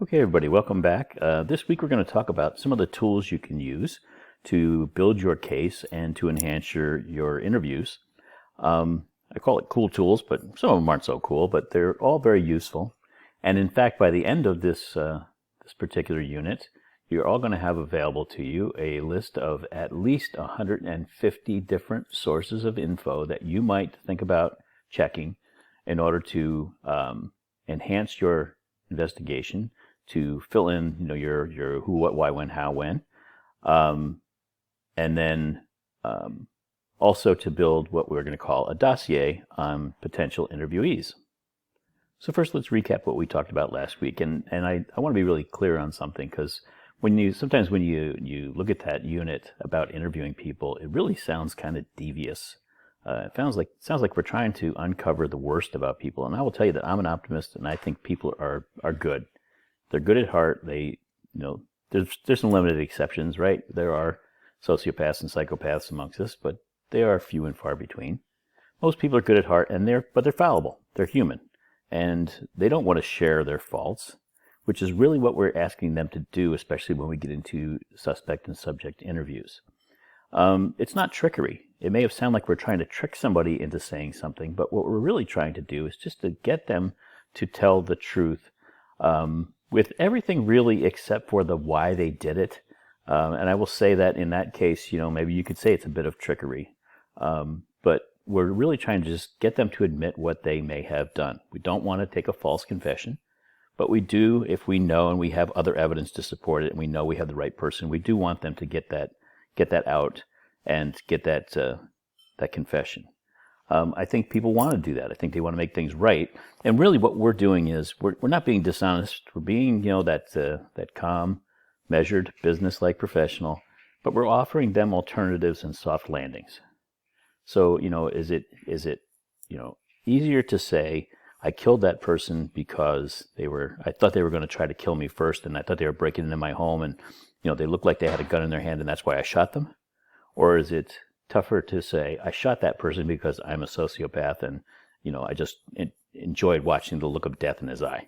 Okay, everybody, welcome back. This week we're going to talk about some of the tools you can use to build your case and to enhance your interviews. I call it cool tools, but some of them aren't so cool, but they're all very useful. And in fact, by the end of this particular unit, you're all going to have available to you a list of at least 150 different sources of info that you might think about checking in order to enhance your investigation, to fill in, your who, what, why, when, how, when, and then also to build what we're going to call a dossier on potential interviewees. So first, let's recap what we talked about last week, and I want to be really clear on something, because sometimes when you look at that unit about interviewing people, it really sounds kind of devious. It sounds like we're trying to uncover the worst about people, and I will tell you that I'm an optimist, and I think people are good. They're good at heart. There's some limited exceptions, right? There are sociopaths and psychopaths amongst us, but they are few and far between. Most people are good at heart, but they're fallible. They're human, and they don't want to share their faults, which is really what we're asking them to do, especially when we get into suspect and subject interviews. It's not trickery. It may have sounded like we're trying to trick somebody into saying something, but what we're really trying to do is just to get them to tell the truth, with everything really except for the why they did it. And I will say that in that case, maybe you could say it's a bit of trickery. But we're really trying to just get them to admit what they may have done. We don't want to take a false confession, but we do, if we know and we have other evidence to support it and we know we have the right person, we do want them to get that out and get that confession. I think people want to do that. I think they want to make things right. And really what we're doing is we're not being dishonest. We're being, that calm, measured, business-like professional, but we're offering them alternatives and soft landings. So, is it easier to say, I killed that person because I thought they were going to try to kill me first, and I thought they were breaking into my home, and, they looked like they had a gun in their hand, and that's why I shot them? Or is it tougher to say, I shot that person because I'm a sociopath and, I just enjoyed watching the look of death in his eye,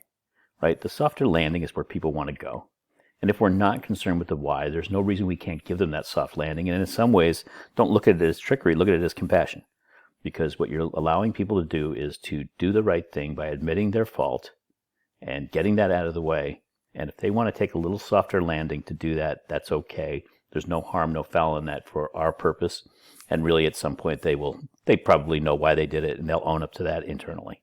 right? The softer landing is where people want to go. And if we're not concerned with the why, there's no reason we can't give them that soft landing. And in some ways, don't look at it as trickery, look at it as compassion. Because what you're allowing people to do is to do the right thing by admitting their fault and getting that out of the way. And if they want to take a little softer landing to do that, that's okay. There's no harm, no foul in that for our purpose. And really, at some point, they probably know why they did it, and they'll own up to that internally.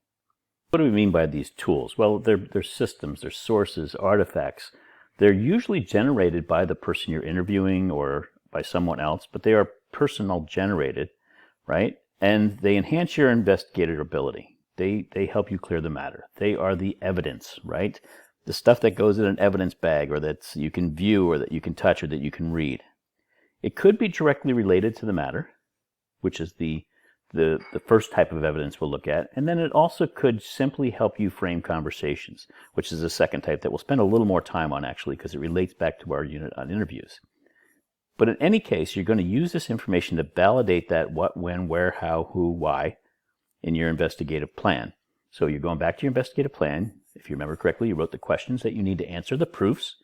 What do we mean by these tools? Well, they're systems, they're sources, artifacts. They're usually generated by the person you're interviewing or by someone else, but they are personal generated, right? And they enhance your investigator ability. They help you clear the matter. They are the evidence, right? The stuff that goes in an evidence bag, or that you can view, or that you can touch, or that you can read. It could be directly related to the matter, which is the first type of evidence we'll look at. And then it also could simply help you frame conversations, which is the second type that we'll spend a little more time on, actually, because it relates back to our unit on interviews. But in any case, you're going to use this information to validate that what, when, where, how, who, why in your investigative plan. So you're going back to your investigative plan. If you remember correctly, you wrote the questions that you need to answer, the proofs,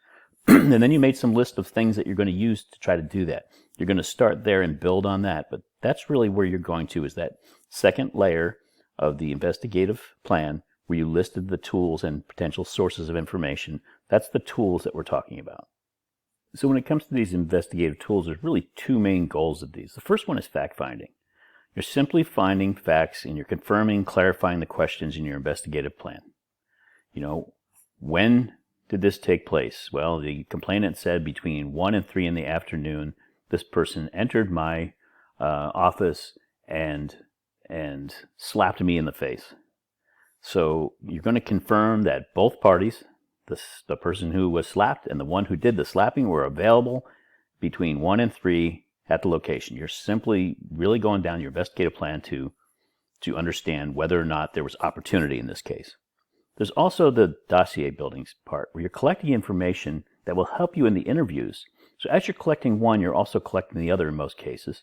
and then you made some list of things that you're going to use to try to do that. You're going to start there and build on that, but that's really where you're going to, is that second layer of the investigative plan where you listed the tools and potential sources of information. That's the tools that we're talking about. So when it comes to these investigative tools, there's really two main goals of these. The first one is fact-finding. You're simply finding facts and you're confirming, clarifying the questions in your investigative plan. When did this take place? Well, the complainant said between 1 and 3 in the afternoon, this person entered my office and slapped me in the face. So you're going to confirm that both parties, the person who was slapped and the one who did the slapping, were available between 1 and 3 at the location. You're simply really going down your investigative plan to understand whether or not there was opportunity in this case. There's also the dossier building part, where you're collecting information that will help you in the interviews. So as you're collecting one, you're also collecting the other in most cases.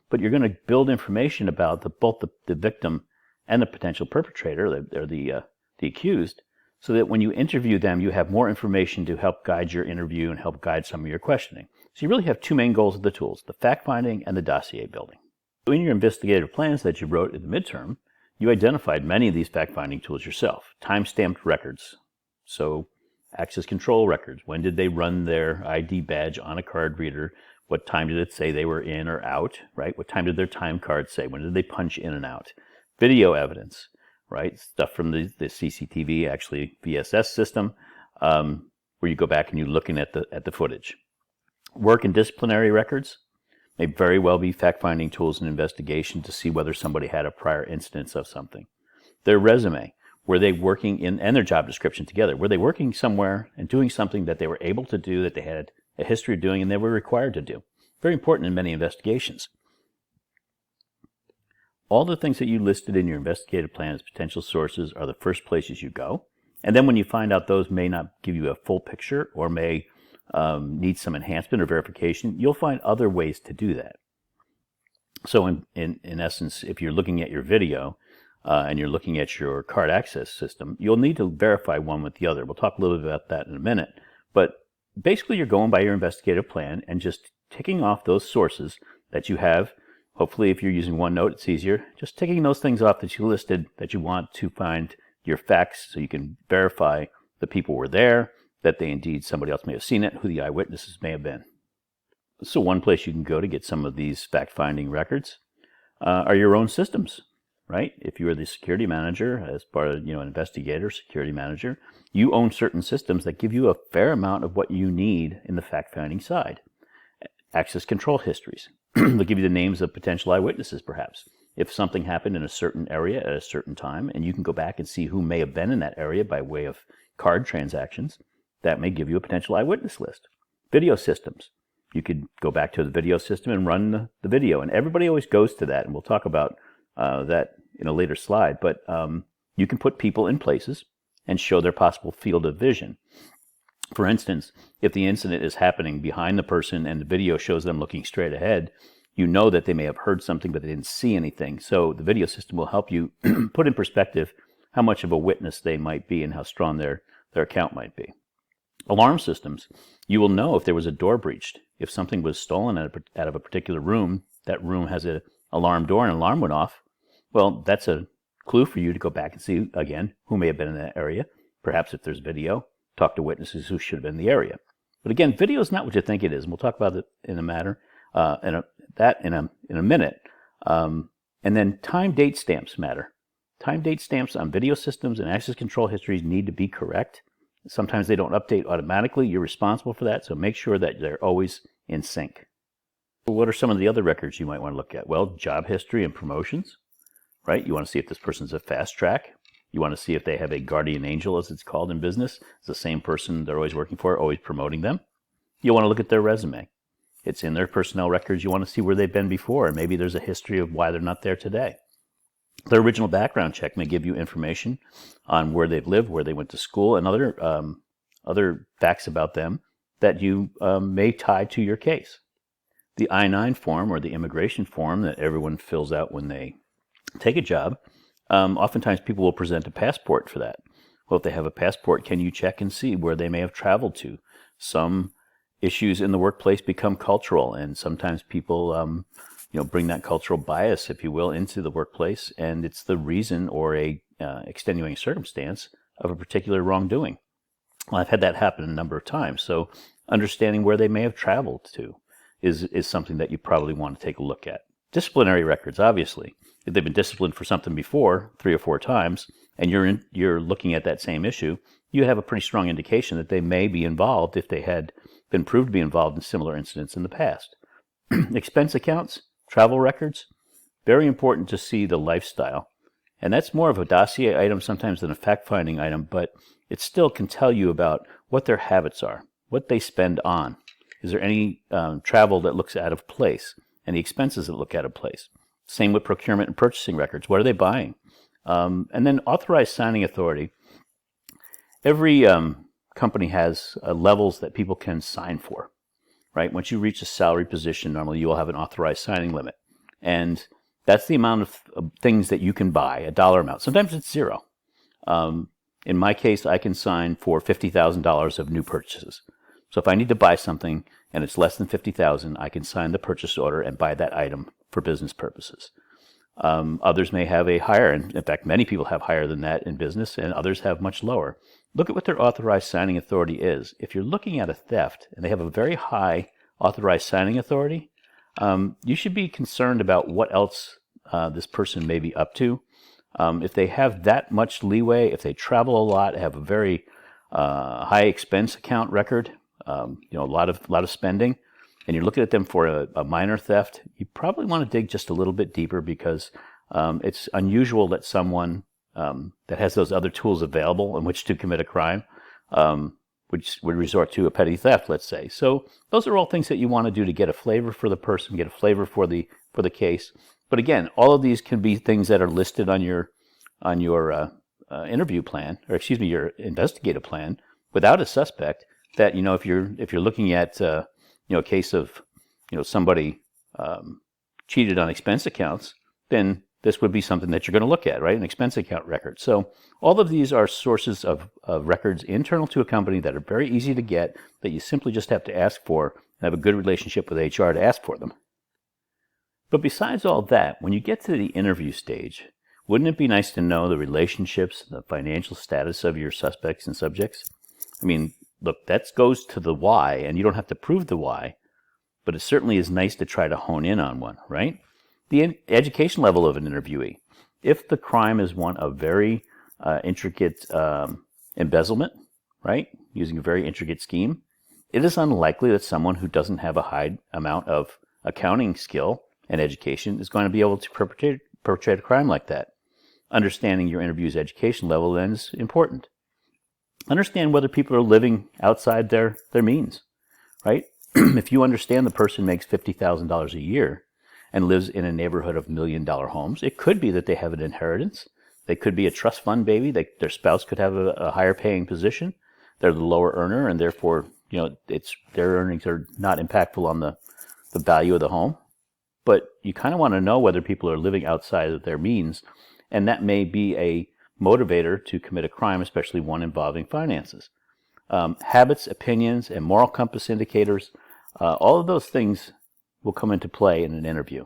But you're going to build information about both the victim and the potential perpetrator, or the accused, so that when you interview them, you have more information to help guide your interview and help guide some of your questioning. So you really have two main goals of the tools, the fact-finding and the dossier building. In your investigative plans that you wrote in the midterm, you identified many of these fact-finding tools yourself. Time-stamped records, so access control records. When did they run their ID badge on a card reader? What time did it say they were in or out, right? What time did their time card say? When did they punch in and out? Video evidence, right? Stuff from the CCTV, actually VSS system, where you go back and you're looking at the footage. Work and disciplinary records may very well be fact-finding tools in investigation to see whether somebody had a prior instance of something. Their resume, were they working in, and their job description together, were they working somewhere and doing something that they were able to do, that they had a history of doing and they were required to do? Very important in many investigations. All the things that you listed in your investigative plan as potential sources are the first places you go. And then when you find out those may not give you a full picture or may need some enhancement or verification, you'll find other ways to do that. So in essence, if you're looking at your video and you're looking at your card access system, you'll need to verify one with the other. We'll talk a little bit about that in a minute. But basically, you're going by your investigative plan and just ticking off those sources that you have. Hopefully, if you're using OneNote, it's easier. Just ticking those things off that you listed that you want to find your facts so you can verify the people were there, that they indeed, somebody else may have seen it, who the eyewitnesses may have been. So one place you can go to get some of these fact-finding records are your own systems, right? If you are the security manager, as part of, an investigator, security manager, you own certain systems that give you a fair amount of what you need in the fact-finding side. Access control histories. They'll give you the names of potential eyewitnesses, perhaps. If something happened in a certain area at a certain time, and you can go back and see who may have been in that area by way of card transactions, that may give you a potential eyewitness list. Video systems. You could go back to the video system and run the video. And everybody always goes to that, and we'll talk about that in a later slide. But you can put people in places and show their possible field of vision. For instance, if the incident is happening behind the person and the video shows them looking straight ahead, you know that they may have heard something but they didn't see anything. So the video system will help you put in perspective how much of a witness they might be and how strong their account might be. Alarm systems. You will know if there was a door breached. If something was stolen out of a particular room, that room has an alarm door and an alarm went off, well, that's a clue for you to go back and see, again, who may have been in that area. Perhaps if there's video, talk to witnesses who should have been in the area. But again, video is not what you think it is, and we'll talk about it in a minute. And then time date stamps matter. Time date stamps on video systems and access control histories need to be correct. Sometimes they don't update automatically. You're responsible for that, so make sure that they're always in sync. What are some of the other records you might want to look at? Well, job history and promotions, right? You want to see if this person's a fast track. You want to see if they have a guardian angel, as it's called in business. It's the same person they're always working for, always promoting them. You want to look at their resume. It's in their personnel records. You want to see where they've been before, and maybe there's a history of why they're not there today. Their original background check may give you information on where they've lived, where they went to school, and other facts about them that you may tie to your case. The I-9 form, or the immigration form that everyone fills out when they take a job, oftentimes people will present a passport for that. Well, if they have a passport, can you check and see where they may have traveled to? Some issues in the workplace become cultural, and sometimes people bring that cultural bias, if you will, into the workplace, and it's the reason or a extenuating circumstance of a particular wrongdoing. Well, I've had that happen a number of times, so understanding where they may have traveled to is something that you probably want to take a look at. Disciplinary records, obviously. If they've been disciplined for something before 3 or 4 times, and you're looking at that same issue, you have a pretty strong indication that they may be involved if they had been proved to be involved in similar incidents in the past. Expense accounts, travel records, very important to see the lifestyle. And that's more of a dossier item sometimes than a fact-finding item, but it still can tell you about what their habits are, what they spend on. Is there any travel that looks out of place? Any expenses that look out of place? Same with procurement and purchasing records. What are they buying? And then authorized signing authority. Every company has levels that people can sign for, right? Once you reach a salary position, normally you will have an authorized signing limit. And that's the amount of things that you can buy, a dollar amount. Sometimes it's 0. In my case, I can sign for $50,000 of new purchases. So if I need to buy something and it's less than $50,000, I can sign the purchase order and buy that item for business purposes. Others may have a higher, and in fact, many people have higher than that in business, and others have much lower. Look at what their authorized signing authority is. If you're looking at a theft and they have a very high authorized signing authority, you should be concerned about what else this person may be up to. If they have that much leeway, if they travel a lot, have a very high expense account record, a lot of spending, and you're looking at them for a minor theft, you probably want to dig just a little bit deeper, because it's unusual that someone that has those other tools available in which to commit a crime, which would resort to a petty theft, let's say. So those are all things that you want to do to get a flavor for the person, get a flavor for the case. But again, all of these can be things that are listed on your interview plan, or excuse me, your investigative plan, without a suspect. That if you're looking at a case of somebody cheated on expense accounts, then this would be something that you're going to look at, right? An expense account record. So all of these are sources of records internal to a company that are very easy to get, that you simply just have to ask for and have a good relationship with HR to ask for them. But besides all that, when you get to the interview stage, wouldn't it be nice to know the relationships, the financial status of your suspects and subjects? I mean, look, that goes to the why, and you don't have to prove the why, but it certainly is nice to try to hone in on one, right? The education level of an interviewee. If the crime is one of very intricate embezzlement, right, using a very intricate scheme, it is unlikely that someone who doesn't have a high amount of accounting skill and education is going to be able to perpetrate a crime like that. Understanding your interview's education level then is important. Understand whether people are living outside their means, right? If you understand the person makes $50,000 a year and lives in a neighborhood of $1 million homes, it could be that they have an inheritance. They could be a trust fund baby. Their spouse could have a higher paying position. They're the lower earner, and therefore, their earnings are not impactful on the value of the home. But you kind of want to know whether people are living outside of their means, and that may be a motivator to commit a crime, especially one involving finances. Habits, opinions, and moral compass indicators, all of those things will come into play in an interview.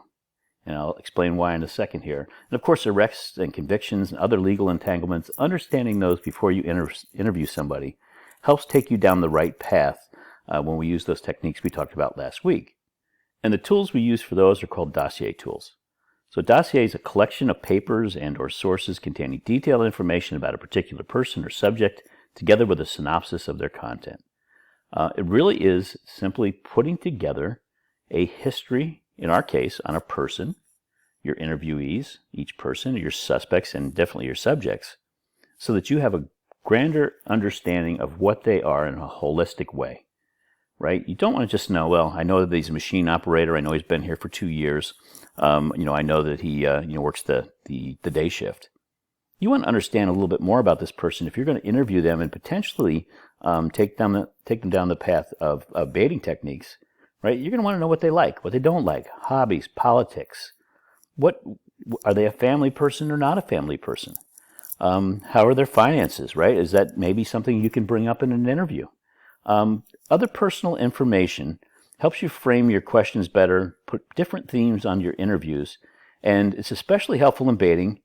And I'll explain why in a second here. And of course, arrests and convictions and other legal entanglements, understanding those before you interview somebody helps take you down the right path when we use those techniques we talked about last week. And the tools we use for those are called dossier tools. So dossier is a collection of papers and or sources containing detailed information about a particular person or subject, together with a synopsis of their content. It really is simply putting together a history, in our case, on a person, your interviewees, each person, your suspects, and definitely your subjects, so that you have a grander understanding of what they are in a holistic way, right? You don't want to just know, well, I know that he's a machine operator. I know he's been here for 2 years. I know that he works the day shift. You want to understand a little bit more about this person if you're going to interview them and potentially take them down the path of baiting techniques, right? You're going to want to know what they like, what they don't like, hobbies, politics. What are they, a family person or not a family person? How are their finances, right? Is that maybe something you can bring up in an interview? Other personal information helps you frame your questions better, put different themes on your interviews, and it's especially helpful in baiting.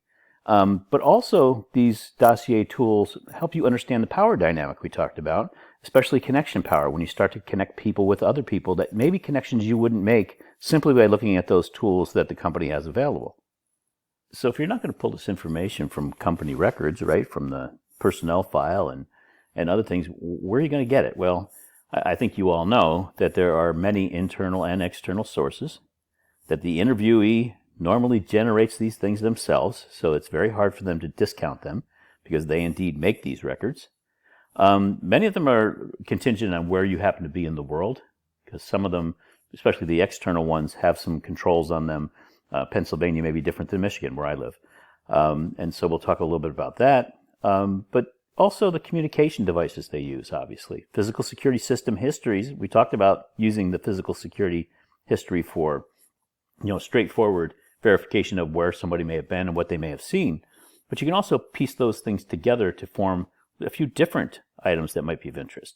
But also, these dossier tools help you understand the power dynamic we talked about, especially connection power, when you start to connect people with other people that maybe connections you wouldn't make simply by looking at those tools that the company has available. So if you're not going to pull this information from company records, right, from the personnel file and other things, where are you going to get it? Well, I think you all know that there are many internal and external sources, that the interviewee normally generates these things themselves, so it's very hard for them to discount them because they indeed make these records. Many of them are contingent on where you happen to be in the world, because some of them, especially the external ones, have some controls on them. Pennsylvania may be different than Michigan, where I live. And so we'll talk a little bit about that. But also the communication devices they use, obviously. Physical security system histories. We talked about using the physical security history for, straightforward verification of where somebody may have been and what they may have seen. But you can also piece those things together to form a few different items that might be of interest.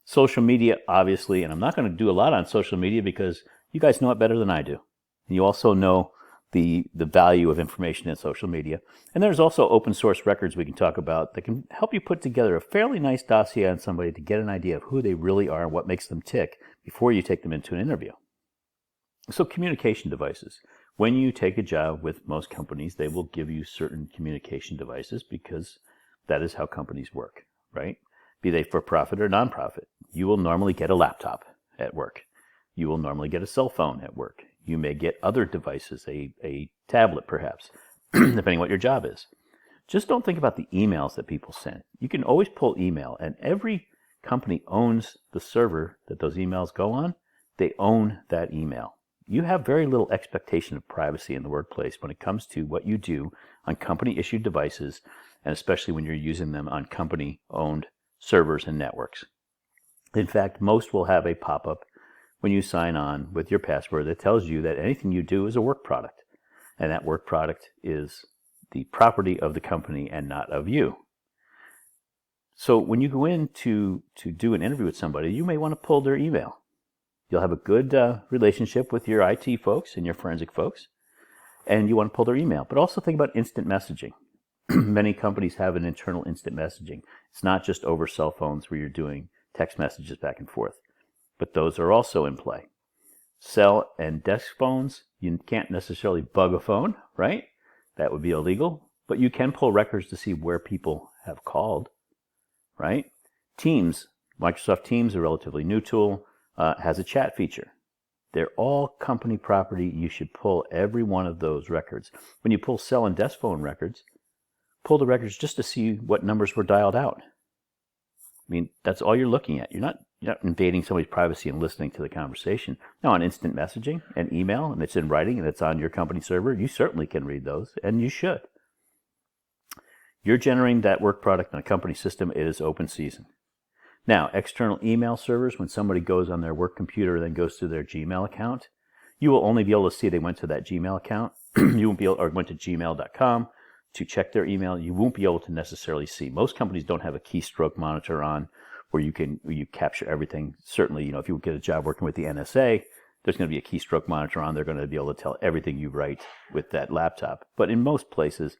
Social media, obviously, and I'm not going to do a lot on social media because you guys know it better than I do. And you also know the value of information in social media. And there's also open source records we can talk about that can help you put together a fairly nice dossier on somebody to get an idea of who they really are and what makes them tick before you take them into an interview. So communication devices. When you take a job with most companies, they will give you certain communication devices because that is how companies work, right? Be they for profit or nonprofit. You will normally get a laptop at work. You will normally get a cell phone at work. You may get other devices, a tablet perhaps, depending on what your job is. Just don't think about the emails that people send. You can always pull email, and every company owns the server that those emails go on. They own that email. You have very little expectation of privacy in the workplace when it comes to what you do on company-issued devices, and especially when you're using them on company-owned servers and networks. In fact, most will have a pop-up when you sign on with your password that tells you that anything you do is a work product, and that work product is the property of the company and not of you. So when you go in to do an interview with somebody, you may want to pull their email. You'll have a good relationship with your IT folks and your forensic folks, and you want to pull their email. But also think about instant messaging. Many companies have an internal instant messaging. It's not just over cell phones where you're doing text messages back and forth, but those are also in play. Cell and desk phones, you can't necessarily bug a phone, right? That would be illegal, but you can pull records to see where people have called, right? Teams, Microsoft Teams, a relatively new tool, has a chat feature. They're all company property. You should pull every one of those records. When you pull cell and desk phone records, pull the records just to see what numbers were dialed out. I mean, that's all you're looking at. You're not invading somebody's privacy and listening to the conversation. Now, on instant messaging and email, and it's in writing and it's on your company server, you certainly can read those, and you should. You're generating that work product on a company system. It is open season. Now, external email servers, when somebody goes on their work computer and then goes to their Gmail account, you will only be able to see they went to that Gmail account. You won't be able, or went to gmail.com to check their email. You won't be able to necessarily see. Most companies don't have a keystroke monitor on where you capture everything. Certainly, if you get a job working with the NSA, there's going to be a keystroke monitor on. They're going to be able to tell everything you write with that laptop. But in most places,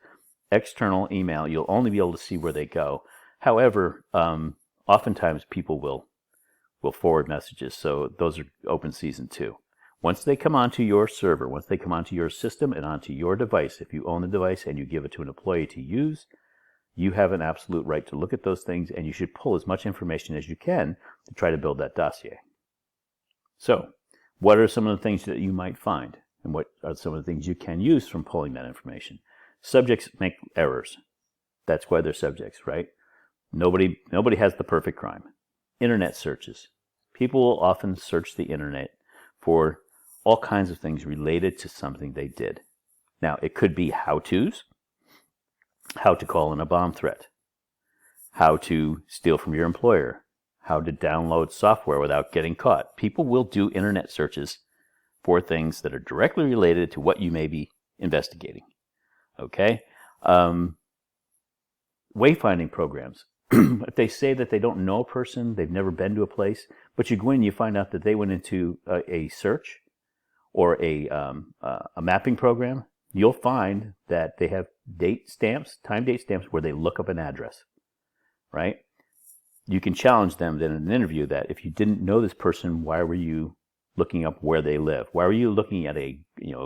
external email, you'll only be able to see where they go. However, oftentimes people will forward messages, so those are open season too. Once they come onto your server, once they come onto your system and onto your device, if you own the device and you give it to an employee to use, you have an absolute right to look at those things, and you should pull as much information as you can to try to build that dossier. So, what are some of the things that you might find, and what are some of the things you can use from pulling that information? Subjects make errors. That's why they're subjects, right? Nobody has the perfect crime. Internet searches. People will often search the internet for all kinds of things related to something they did. Now, it could be how-tos, how to call in a bomb threat, how to steal from your employer, how to download software without getting caught. People will do internet searches for things that are directly related to what you may be investigating. Okay? Wayfinding programs. If they say that they don't know a person, they've never been to a place, but you go in and you find out that they went into a search or a mapping program, you'll find that they have time date stamps where they look up an address, right? You can challenge them then in an interview that if you didn't know this person, why were you looking up where they live? Why were you looking at a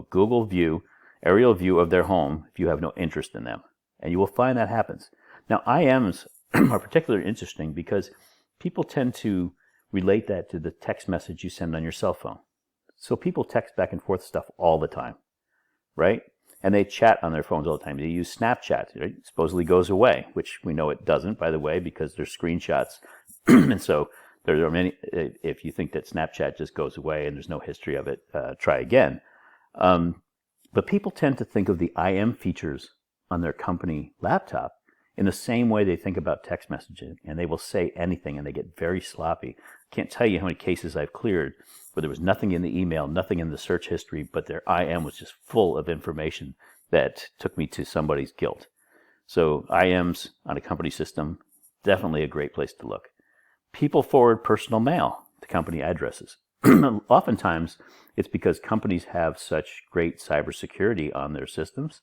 Google view, aerial view of their home if you have no interest in them? And you will find that happens. Now, IMs are particularly interesting because people tend to relate that to the text message you send on your cell phone. So people text back and forth stuff all the time, right? And they chat on their phones all the time. They use Snapchat. Right? It supposedly goes away, which we know it doesn't, by the way, because there's screenshots. And so there are many, if you think that Snapchat just goes away and there's no history of it, try again. But people tend to think of the IM features on their company laptop in the same way they think about text messaging, and they will say anything, and they get very sloppy. Can't tell you how many cases I've cleared where there was nothing in the email, nothing in the search history, but their IM was just full of information that took me to somebody's guilt. So IMs on a company system, definitely a great place to look. People forward personal mail to company addresses. Oftentimes, it's because companies have such great cybersecurity on their systems.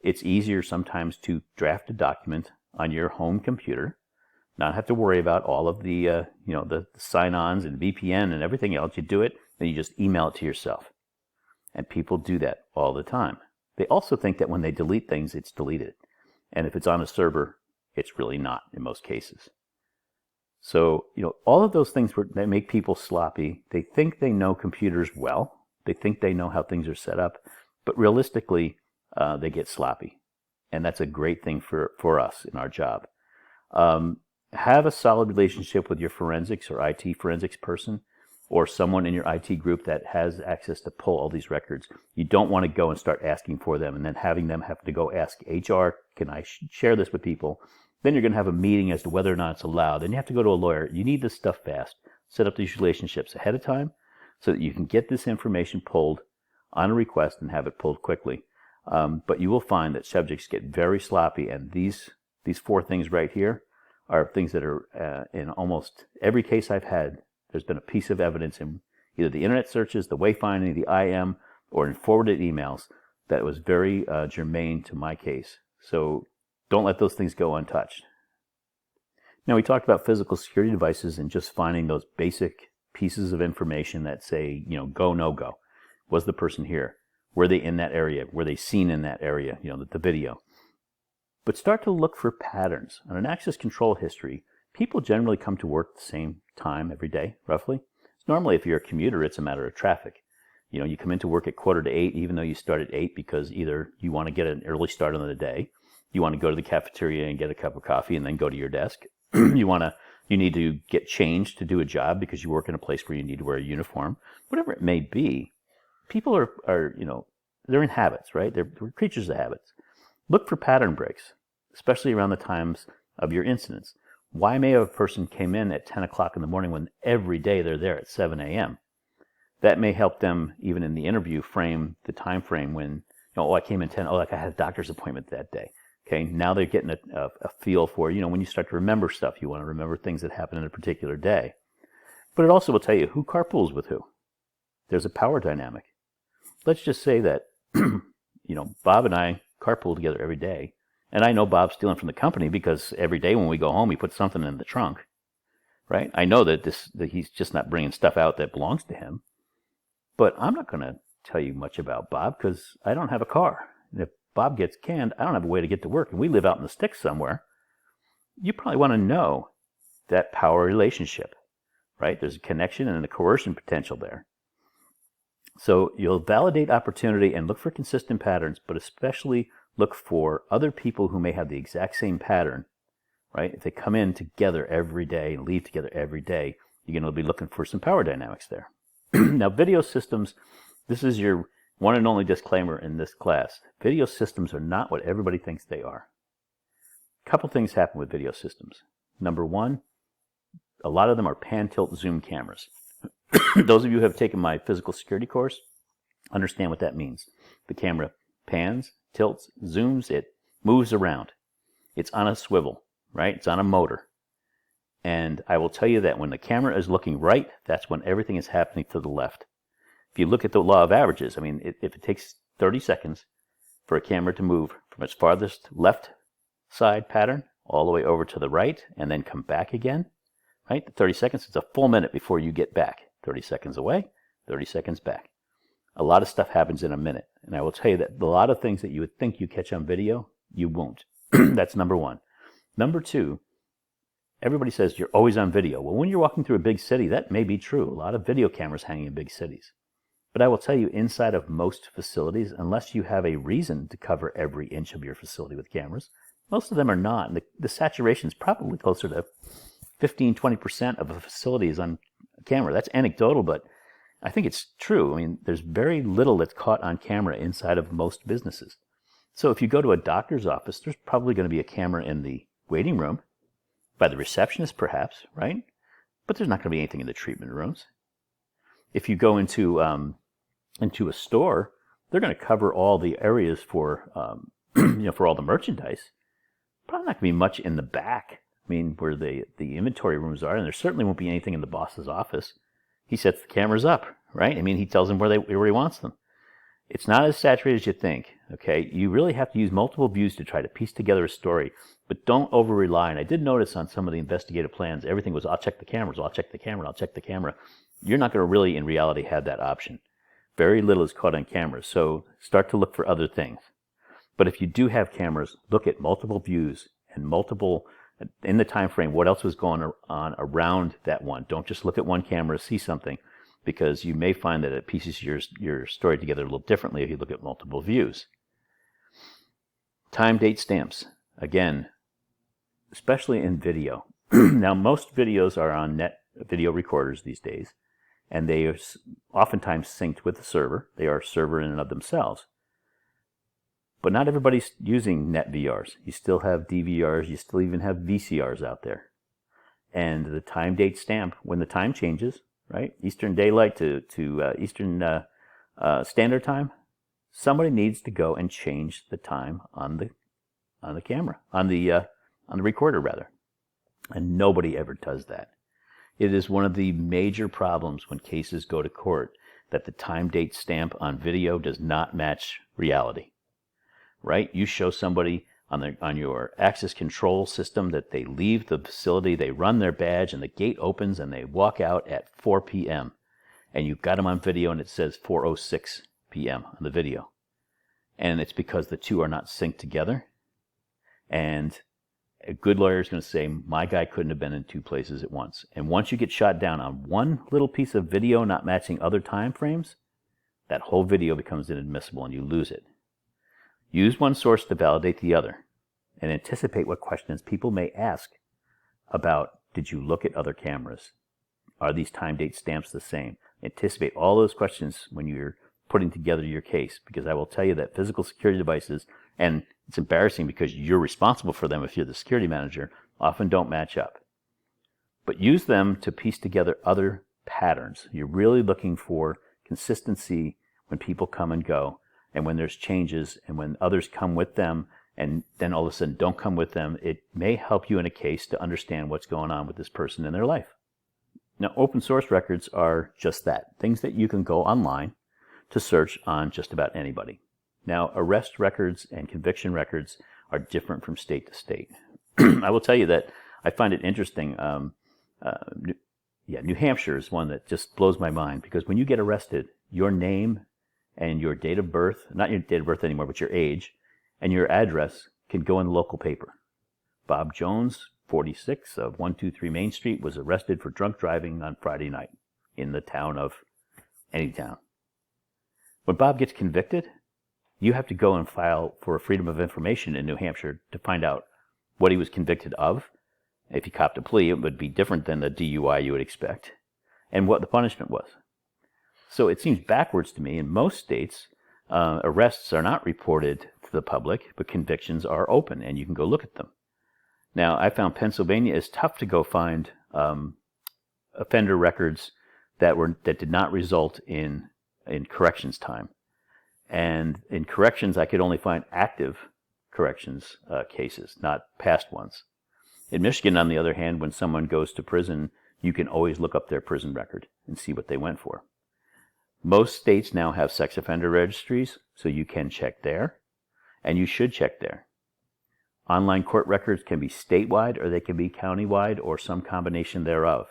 It's easier sometimes to draft a document on your home computer, not have to worry about all of the the sign-ons and VPN and everything else. You do it, then you just email it to yourself. And people do that all the time. They also think that when they delete things, it's deleted. And if it's on a server, it's really not in most cases. So, all of those things that make people sloppy. They think they know computers well. They think they know how things are set up. But realistically, they get sloppy. And that's a great thing for us in our job. Have a solid relationship with your forensics or IT forensics person, or someone in your IT group that has access to pull all these records. You don't want to go and start asking for them and then having them have to go ask HR, can I share this with people? Then you're going to have a meeting as to whether or not it's allowed. Then you have to go to a lawyer. You need this stuff fast. Set up these relationships ahead of time so that you can get this information pulled on a request and have it pulled quickly. But you will find that subjects get very sloppy, and these 4 things right here are things that are in almost every case I've had. There's been a piece of evidence in either the internet searches, the wayfinding, the IM, or in forwarded emails that was very germane to my case. So don't let those things go untouched. Now, we talked about physical security devices and just finding those basic pieces of information that say, go, no go. Was the person here? Were they in that area? Were they seen in that area? The video. But start to look for patterns. On an access control history, people generally come to work at the same time every day, roughly. Normally, if you're a commuter, it's a matter of traffic. You come into work at 7:45, even though you start at 8, because either you want to get an early start on the day, you want to go to the cafeteria and get a cup of coffee and then go to your desk. You need to get changed to do a job because you work in a place where you need to wear a uniform. Whatever it may be, people are they're in habits, right? They're creatures of habits. Look for pattern breaks, especially around the times of your incidents. Why may a person came in at 10 o'clock in the morning when every day they're there at 7 a.m.? That may help them, even in the interview, frame the time frame when, I came in 10, I had a doctor's appointment that day. Okay, now they're getting a feel for, when you start to remember stuff, you want to remember things that happened in a particular day. But it also will tell you who carpools with who. There's a power dynamic. Let's just say that, Bob and I carpool together every day. And I know Bob's stealing from the company because every day when we go home, he puts something in the trunk, right? I know that he's just not bringing stuff out that belongs to him. But I'm not going to tell you much about Bob because I don't have a car. And if Bob gets canned, I don't have a way to get to work, and we live out in the sticks somewhere. You probably want to know that power relationship, right? There's a connection and a coercion potential there. So you'll validate opportunity and look for consistent patterns, but especially look for other people who may have the exact same pattern, right? If they come in together every day and leave together every day, you're going to be looking for some power dynamics there. Now, video systems, this is your one and only disclaimer in this class. Video systems are not what everybody thinks they are. A couple things happen with video systems. Number one, a lot of them are pan-tilt zoom cameras. Those of you who have taken my physical security course understand what that means. The camera pans, tilts, zooms, it moves around. It's on a swivel, right? It's on a motor. And I will tell you that when the camera is looking right, that's when everything is happening to the left. If you look at the law of averages, if it takes 30 seconds for a camera to move from its farthest left side pattern all the way over to the right and then come back again, right? 30 seconds, it's a full minute before you get back. 30 seconds away, 30 seconds back. A lot of stuff happens in a minute. And I will tell you that a lot of things that you would think you catch on video, you won't. That's number one. Number two, everybody says you're always on video. Well, when you're walking through a big city, that may be true. A lot of video cameras hanging in big cities. But I will tell you, inside of most facilities, unless you have a reason to cover every inch of your facility with cameras, most of them are not. And the saturation is probably closer to 15-20% of a facility is on camera. That's anecdotal, but I think it's true. There's very little that's caught on camera inside of most businesses. So if you go to a doctor's office, there's probably going to be a camera in the waiting room, by the receptionist perhaps, right? But there's not going to be anything in the treatment rooms. If you go into a store, they're going to cover all the areas for for all the merchandise. Probably not going to be much in the back, mean, where the inventory rooms are, and there certainly won't be anything in the boss's office. He sets the cameras up, right? I mean, he tells them where he wants them. It's not as saturated as you think, okay? You really have to use multiple views to try to piece together a story, but don't over-rely. And I did notice on some of the investigative plans, everything was, I'll check the cameras, I'll check the camera, I'll check the camera. You're not going to really, in reality, have that option. Very little is caught on cameras, so start to look for other things. But if you do have cameras, look at multiple views and multiple, in the time frame, what else was going on around that one. Don't just look at one camera, see something, because you may find that it pieces your story together a little differently if you look at multiple views. Time date stamps. Again, especially in video. Now, most videos are on net video recorders these days, and they are oftentimes synced with the server. They are a server in and of themselves. But not everybody's using net VRs. You still have DVRs, you still even have VCRs out there. And the time date stamp, when the time changes, right? Eastern Daylight to Eastern Standard Time. Somebody needs to go and change the time on the camera, on the recorder rather, and nobody ever does that. It is one of the major problems when cases go to court that the time date stamp on video does not match reality. Right? You show somebody on your access control system that they leave the facility, they run their badge, and the gate opens, and they walk out at 4 p.m. And you've got them on video, and it says 4:06 p.m. on the video. And it's because the two are not synced together. And a good lawyer is going to say, my guy couldn't have been in two places at once. And once you get shot down on one little piece of video not matching other time frames, that whole video becomes inadmissible, and you lose it. Use one source to validate the other, and anticipate what questions people may ask about, did you look at other cameras? Are these time date stamps the same? Anticipate all those questions when you're putting together your case, because I will tell you that physical security devices, and it's embarrassing because you're responsible for them if you're the security manager, often don't match up. But use them to piece together other patterns. You're really looking for consistency when people come and go, and when there's changes, and when others come with them, and then all of a sudden don't come with them. It may help you in a case to understand what's going on with this person in their life. Now, open source records are just that, things that you can go online to search on just about anybody. Now, arrest records and conviction records are different from state to state. I will tell you that I find it interesting. New Hampshire is one that just blows my mind, because when you get arrested, your name and your date of birth, not your date of birth anymore, but your age, and your address can go in the local paper. Bob Jones, 46 of 123 Main Street, was arrested for drunk driving on Friday night in the town of any town. When Bob gets convicted, you have to go and file for Freedom of Information in New Hampshire to find out what he was convicted of. If he copped a plea, it would be different than the DUI you would expect, and what the punishment was. So it seems backwards to me. In most states, arrests are not reported to the public, but convictions are open, and you can go look at them. Now, I found Pennsylvania is tough to go find offender records that did not result in corrections time. And in corrections, I could only find active corrections cases, not past ones. In Michigan, on the other hand, when someone goes to prison, you can always look up their prison record and see what they went for. Most states now have sex offender registries, so you can check there, and you should check there. Online court records can be statewide, or they can be countywide, or some combination thereof.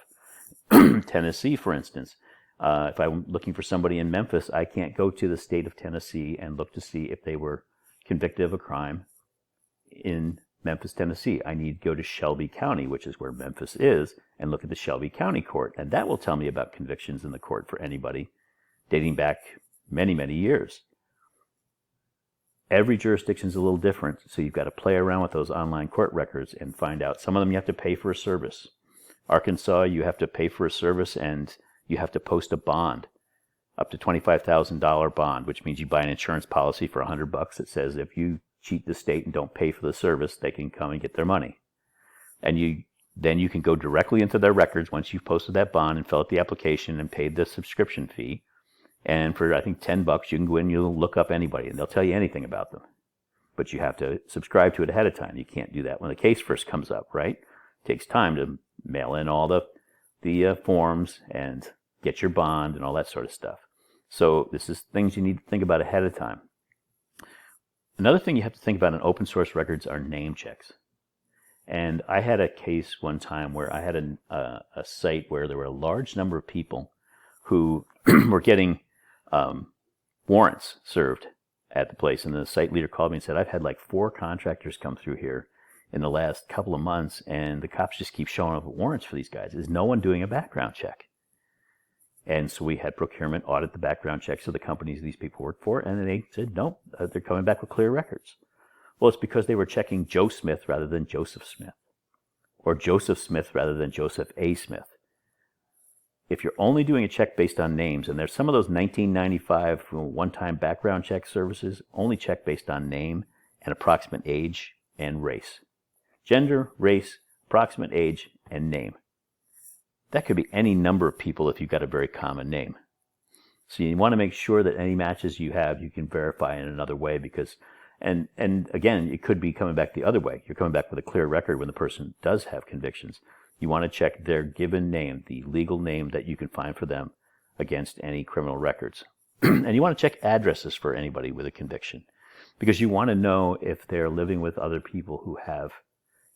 Tennessee, for instance, if I'm looking for somebody in Memphis, I can't go to the state of Tennessee and look to see if they were convicted of a crime in Memphis, Tennessee. I need to go to Shelby County, which is where Memphis is, and look at the Shelby County court, and that will tell me about convictions in the court for anybody dating back many, many years. Every jurisdiction is a little different, so you've got to play around with those online court records and find out. Some of them you have to pay for a service. Arkansas, you have to pay for a service, and you have to post a bond, up to $25,000 bond, which means you buy an insurance policy for $100 that says if you cheat the state and don't pay for the service, they can come and get their money. And then you can go directly into their records once you've posted that bond and fill out the application and paid the subscription fee. And for, I think, $10, you can go in and you'll look up anybody, and they'll tell you anything about them. But you have to subscribe to it ahead of time. You can't do that when the case first comes up, right? It takes time to mail in all the forms and get your bond and all that sort of stuff. So this is things you need to think about ahead of time. Another thing you have to think about in open source records are name checks. And I had a case one time where I had a site where there were a large number of people who were getting warrants served at the place. And the site leader called me and said, I've had like 4 contractors come through here in the last couple of months, and the cops just keep showing up with warrants for these guys. Is no one doing a background check? And so we had procurement audit the background checks of the companies these people worked for, and they said, no, they're coming back with clear records. Well, it's because they were checking Joe Smith rather than Joseph Smith, or Joseph Smith rather than Joseph A. Smith. If you're only doing a check based on names, and there's some of those 1995 one-time background check services only check based on name and approximate age and race. Gender, race, approximate age, and name. That could be any number of people if you've got a very common name. So you want to make sure that any matches you have, you can verify in another way, because, and again, it could be coming back the other way. You're coming back with a clear record when the person does have convictions. You want to check their given name, the legal name that you can find for them, against any criminal records. And you want to check addresses for anybody with a conviction, because you want to know if they're living with other people who have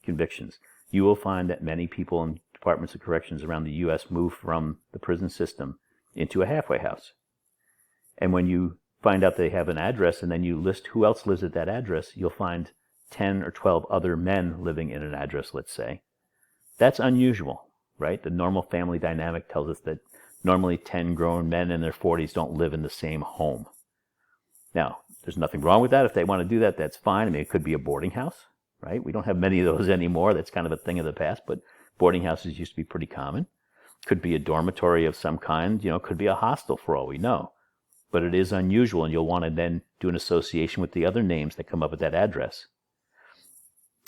convictions. You will find that many people in departments of corrections around the U.S. move from the prison system into a halfway house. And when you find out they have an address and then you list who else lives at that address, you'll find 10 or 12 other men living in an address, let's say. That's unusual, right? The normal family dynamic tells us that normally 10 grown men in their 40s don't live in the same home. Now, there's nothing wrong with that. If they want to do that, that's fine. I mean, it could be a boarding house, right? We don't have many of those anymore. That's kind of a thing of the past, but boarding houses used to be pretty common. Could be a dormitory of some kind, could be a hostel for all we know. But it is unusual, and you'll want to then do an association with the other names that come up at that address.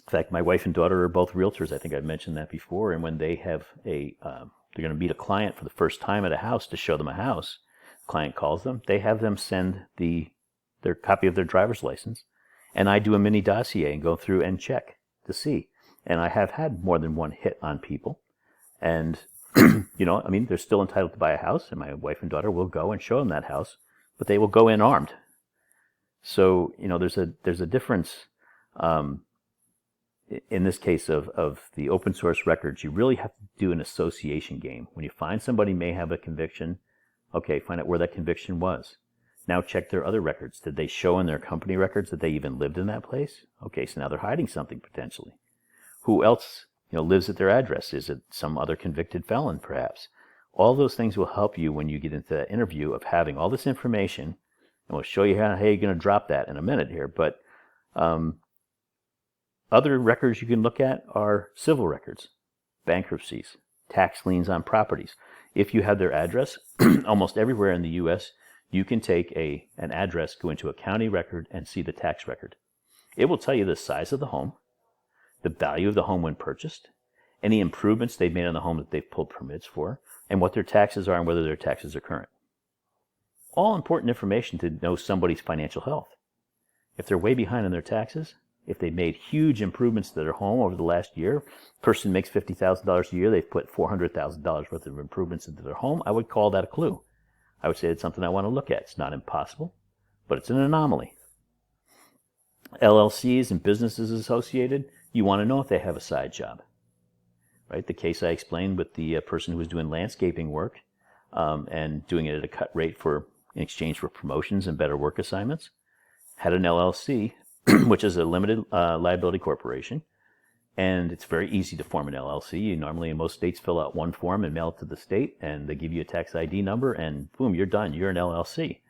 In fact, my wife and daughter are both realtors. I think I've mentioned that before. And when they have they're going to meet a client for the first time at a house to show them a house, the client calls them, they have them send their copy of their driver's license, and I do a mini dossier and go through and check to see. And I have had more than one hit on people. And, they're still entitled to buy a house, and my wife and daughter will go and show them that house, but they will go in armed. So, there's a difference in this case of the open source records. You really have to do an association game. When you find somebody may have a conviction, okay, find out where that conviction was. Now check their other records. Did they show in their company records that they even lived in that place? Okay, so now they're hiding something potentially. Who else, lives at their address? Is it some other convicted felon, perhaps? All those things will help you when you get into that interview of having all this information, and we'll show you how you're going to drop that in a minute here. But other records you can look at are civil records, bankruptcies, tax liens on properties. If you have their address, almost everywhere in the U.S., you can take an address, go into a county record, and see the tax record. It will tell you the size of the home, the value of the home when purchased, any improvements they've made on the home that they've pulled permits for, and what their taxes are and whether their taxes are current. All important information to know somebody's financial health. If they're way behind on their taxes, if they've made huge improvements to their home over the last year, person makes $50,000 a year, they've put $400,000 worth of improvements into their home, I would call that a clue. I would say it's something I want to look at. It's not impossible, but it's an anomaly. LLCs and businesses associated, you want to know if they have a side job. Right? The case I explained with the person who was doing landscaping work and doing it at a cut rate in exchange for promotions and better work assignments, had an LLC, which is a limited liability corporation, and it's very easy to form an LLC. You normally, in most states, fill out one form and mail it to the state, and they give you a tax ID number, and boom, you're done. You're an LLC.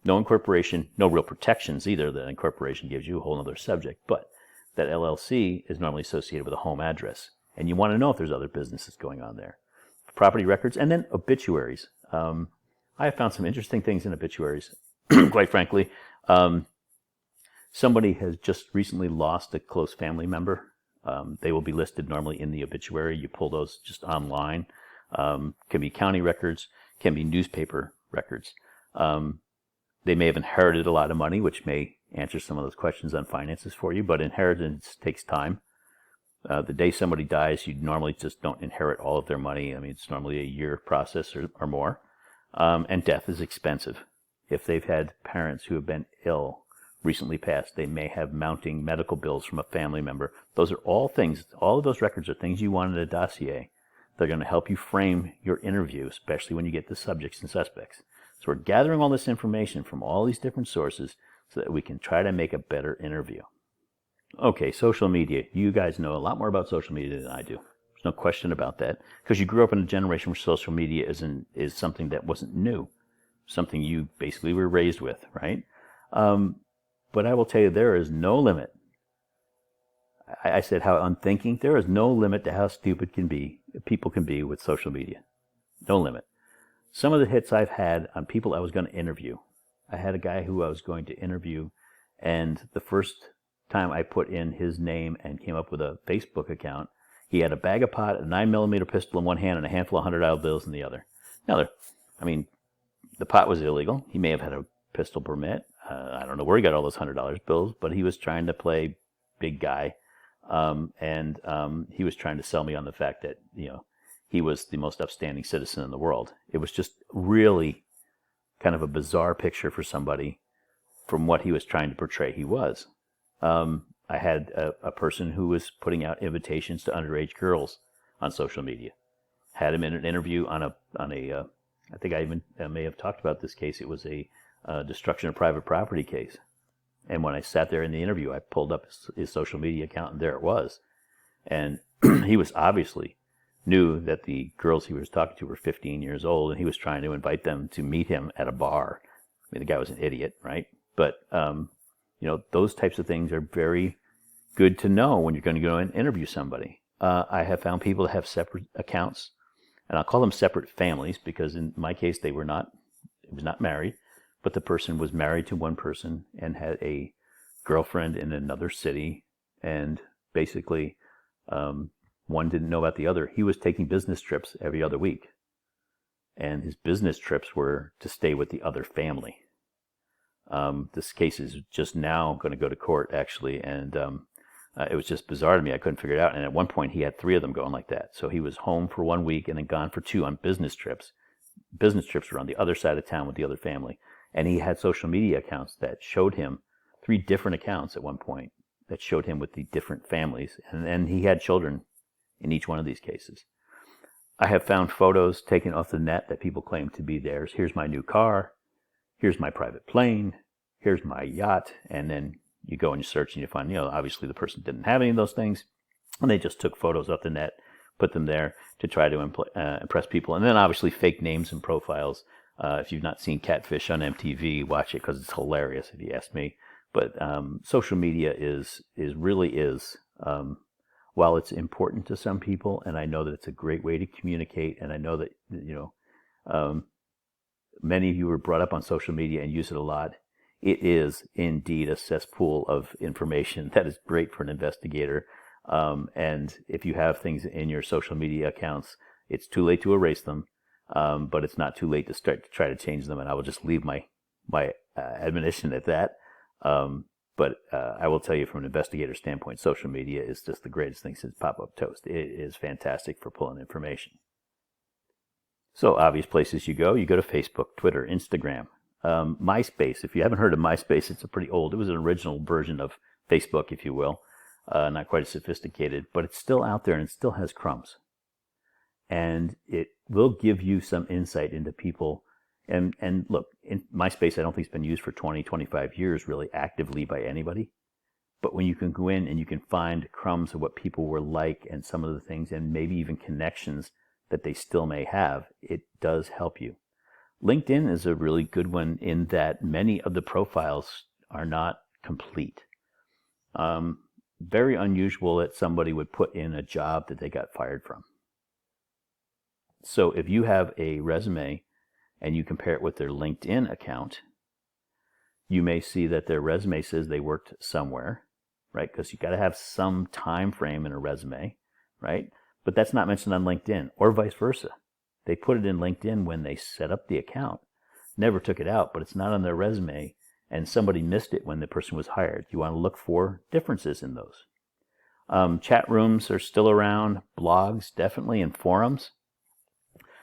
No incorporation, no real protections either. The incorporation gives you a whole other subject, but that LLC is normally associated with a home address, and you want to know if there's other businesses going on there. Property records, and then obituaries. I have found some interesting things in obituaries, quite frankly. Somebody has just recently lost a close family member. They will be listed normally in the obituary. You pull those just online. Can be county records, can be newspaper records. They may have inherited a lot of money, which may answer some of those questions on finances for you, but inheritance takes time. The day somebody dies, you normally just don't inherit all of their money. I mean, it's normally a year process or more. And death is expensive. If they've had parents who have been ill, recently passed, they may have mounting medical bills from a family member. Those are all things, all of those records are things you want in a dossier. They're going to help you frame your interview, especially when you get to subjects and suspects. So we're gathering all this information from all these different sources so that we can try to make a better interview. Okay, social media. You guys know a lot more about social media than I do. There's no question about that, because you grew up in a generation where social media is something that wasn't new, something you basically were raised with, right? But I will tell you, there is no limit. I said how unthinking. There is no limit to how stupid people can be with social media. No limit. Some of the hits I've had on people I was going to interview. I had a guy who I was going to interview, and the first time I put in his name and came up with a Facebook account, he had a bag of pot, a 9mm pistol in one hand, and a handful of $100 bills in the other. Now, the pot was illegal. He may have had a pistol permit. I don't know where he got all those $100 bills, but he was trying to play big guy, and he was trying to sell me on the fact that he was the most upstanding citizen in the world. It was just really kind of a bizarre picture for somebody from what he was trying to portray he was. I had a person who was putting out invitations to underage girls on social media. Had him in an interview on a I think I even may have talked about this case. It was a destruction of private property case. And when I sat there in the interview, I pulled up his social media account, and there it was. And he was obviously knew that the girls he was talking to were 15 years old, and he was trying to invite them to meet him at a bar. I mean, the guy was an idiot, right? But those types of things are very good to know when you're going to go and interview somebody. I have found people that have separate accounts, and I'll call them separate families, because in my case, it was not married, but the person was married to one person and had a girlfriend in another city, and basically one didn't know about the other. He was taking business trips every other week, and his business trips were to stay with the other family. This case is just now going to go to court, actually, and it was just bizarre to me. I couldn't figure it out. And at one point, he had 3 of them going like that. So he was home for 1 week and then gone for 2 on business trips. Business trips were on the other side of town with the other family. And he had social media accounts that showed him 3 different accounts at one point that showed him with the different families. And he had children in each one of these cases. I have found photos taken off the net that people claim to be theirs. Here's my new car. Here's my private plane. Here's my yacht. And then you go and you search and you find, obviously the person didn't have any of those things. And they just took photos off the net, put them there to try to impress people. And then obviously fake names and profiles. If you've not seen Catfish on MTV, watch it, because it's hilarious if you ask me. But social media really is, while it's important to some people, and I know that it's a great way to communicate, and I know that, many of you were brought up on social media and use it a lot. It is indeed a cesspool of information that is great for an investigator. And if you have things in your social media accounts, it's too late to erase them, but it's not too late to start to try to change them. And I will just leave my admonition at that. But I will tell you, from an investigator standpoint, social media is just the greatest thing since pop-up toast. It is fantastic for pulling information. So obvious places you go to Facebook, Twitter, Instagram, MySpace. If you haven't heard of MySpace, it's it was an original version of Facebook, if you will. Not quite as sophisticated, but it's still out there and it still has crumbs. And it will give you some insight into people. And look, in MySpace, I don't think it's been used for 20, 25 years really actively by anybody. But when you can go in and you can find crumbs of what people were like and some of the things, and maybe even connections that they still may have, it does help you. LinkedIn is a really good one in that many of the profiles are not complete. Very unusual that somebody would put in a job that they got fired from. So if you have a resume and you compare it with their LinkedIn account, you may see that their resume says they worked somewhere, right? Because you got to have some time frame in a resume, right? But that's not mentioned on LinkedIn, or vice versa. They put it in LinkedIn when they set up the account, never took it out, but it's not on their resume, and somebody missed it when the person was hired. You want to look for differences in those. Chat rooms are still around, blogs definitely, and forums.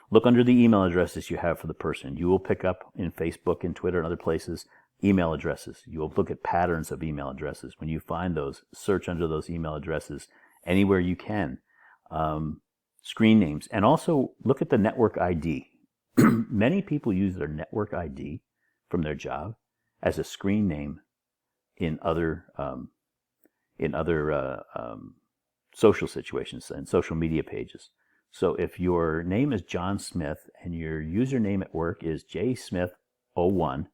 Look under the email addresses you have for the person. You will pick up in Facebook and Twitter and other places email addresses. You will look at patterns of email addresses. When you find those, search under those email addresses anywhere you can. Screen names. And also look at the network ID. Many people use their network ID from their job as a screen name in other social situations and social media pages. So if your name is John Smith and your username at work is jsmith01,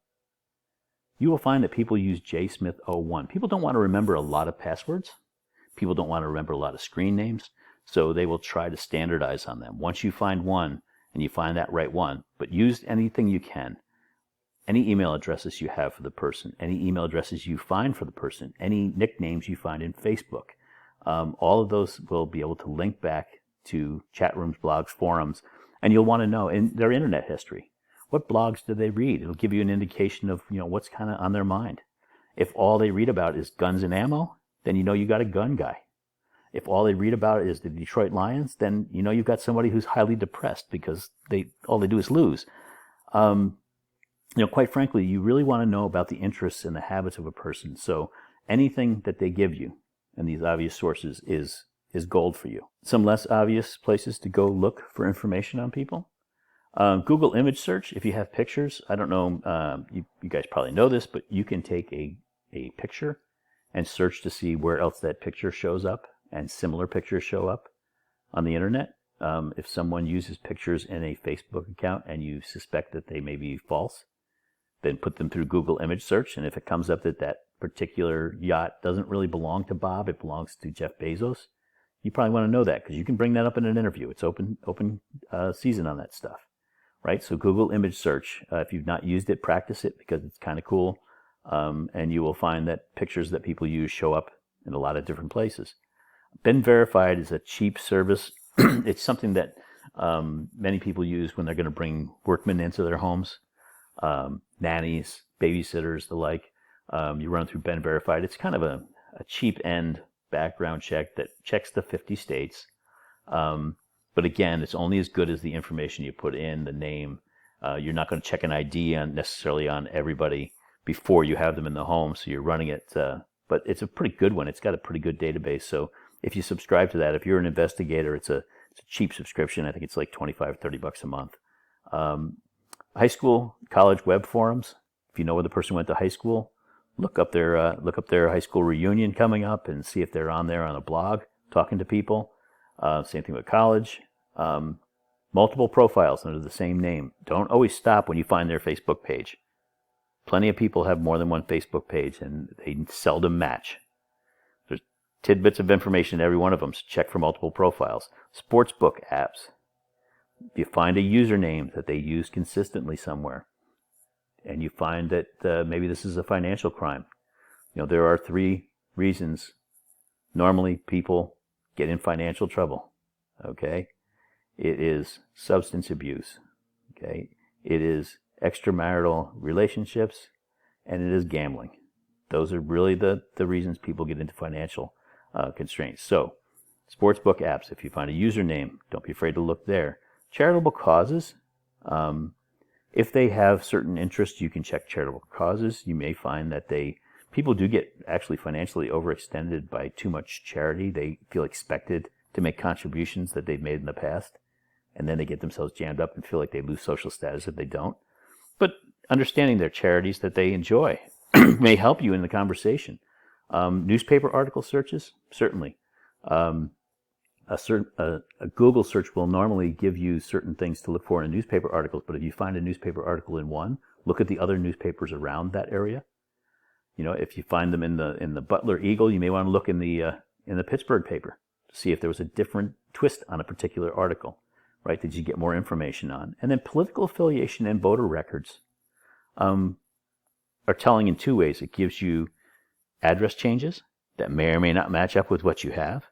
you will find that people use jsmith01. People don't want to remember a lot of passwords. People don't want to remember a lot of screen names. So they will try to standardize on them. Once you find one and you find that right one, but use anything you can. Any email addresses you have for the person, any email addresses you find for the person, any nicknames you find in Facebook. All of those will be able to link back to chat rooms, blogs, forums, and you'll want to know in their internet history. What blogs do they read? It'll give you an indication of what's kind of on their mind. If all they read about is guns and ammo, then you got a gun guy. If all they read about is the Detroit Lions, then you've got somebody who's highly depressed because all they do is lose. Quite frankly, you really want to know about the interests and the habits of a person. So anything that they give you, and these obvious sources, is gold for you. Some less obvious places to go look for information on people. Google image search, if you have pictures. I don't know, you guys probably know this, but you can take a picture and search to see where else that picture shows up, and similar pictures show up on the internet. If someone uses pictures in a Facebook account and you suspect that they may be false, then put them through Google image search, and if it comes up that that particular yacht doesn't really belong to Bob, it belongs to Jeff Bezos, you probably want to know that because you can bring that up in an interview. It's open season on that stuff, right? So Google image search, if you've not used it, practice it because it's kind of cool, and you will find that pictures that people use show up in a lot of different places. Ben Verified is a cheap service. It's something that many people use when they're going to bring workmen into their homes, nannies, babysitters, the like. You run through Ben Verified. It's kind of a cheap end background check that checks the 50 states. But again, it's only as good as the information you put in, the name. You're not going to check an ID necessarily on everybody before you have them in the home, so you're running it. But it's a pretty good one. It's got a pretty good database. So if you subscribe to that, if you're an investigator, it's a cheap subscription. I think it's like $25, $30 a month. High school, college web forums. If you know where the person went to high school, look up their high school reunion coming up and see if they're on there on a blog talking to people. Same thing with college. Multiple profiles under the same name. Don't always stop when you find their Facebook page. Plenty of people have more than one Facebook page and they seldom match. There's tidbits of information in every one of them, so check for multiple profiles. Sportsbook apps. If you find a username that they use consistently somewhere, and you find that maybe this is a financial crime, there are 3 reasons normally people get in financial trouble. Okay, it is substance abuse. Okay, it is extramarital relationships, and it is gambling. Those are really the reasons people get into financial constraints. So, sportsbook apps. If you find a username, don't be afraid to look there. Charitable causes. If they have certain interests, you can check charitable causes. You may find that people do get actually financially overextended by too much charity. They feel expected to make contributions that they've made in the past, and then they get themselves jammed up and feel like they lose social status if they don't. But understanding their charities that they enjoy may help you in the conversation. Newspaper article searches, certainly. A Google search will normally give you certain things to look for in newspaper articles, but if you find a newspaper article in one, look at the other newspapers around that area. If you find them in the Butler Eagle, you may want to look in the Pittsburgh paper to see if there was a different twist on a particular article, right? That you get more information on. And then political affiliation and voter records are telling in 2 ways. It gives you address changes that may or may not match up with what you have,